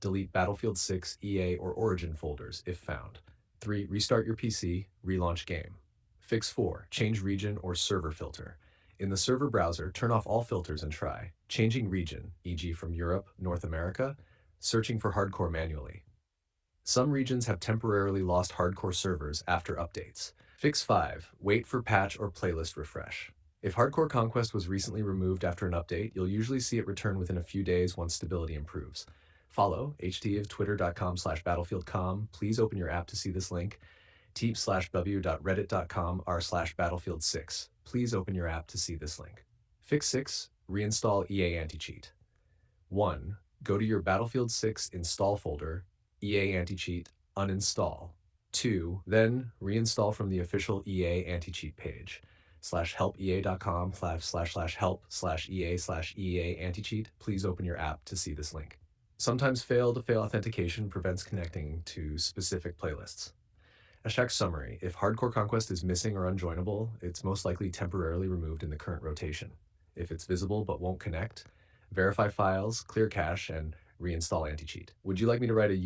Delete Battlefield 6, EA, or Origin folders if found. 3. Restart your PC, relaunch game. Fix 4. Change region or server filter. In the server browser, turn off all filters and try changing region, e.g. from Europe, North America, searching for hardcore manually. Some regions have temporarily lost hardcore servers after updates. Fix 5. Wait for patch or playlist refresh. If Hardcore Conquest was recently removed after an update, you'll usually see it return within a few days once stability improves. Follow ht of twitter.com/battlefieldcom. Please open your app to see this link. teep/w.reddit.com r/battlefield6. Please open your app to see this link. Fix 6. Reinstall EA anti-cheat. 1. Go to your Battlefield 6 install folder, EA anti-cheat, uninstall. 2. Then reinstall from the official EA anti-cheat page /helpea.com/help/EA/EA anti-cheat. Please open your app to see this link. Sometimes fail-to-fail authentication prevents connecting to specific playlists. Hashtag summary. If Hardcore Conquest is missing or unjoinable, it's most likely temporarily removed in the current rotation. If it's visible but won't connect, verify files, clear cache, and reinstall anti-cheat. Would you like me to write a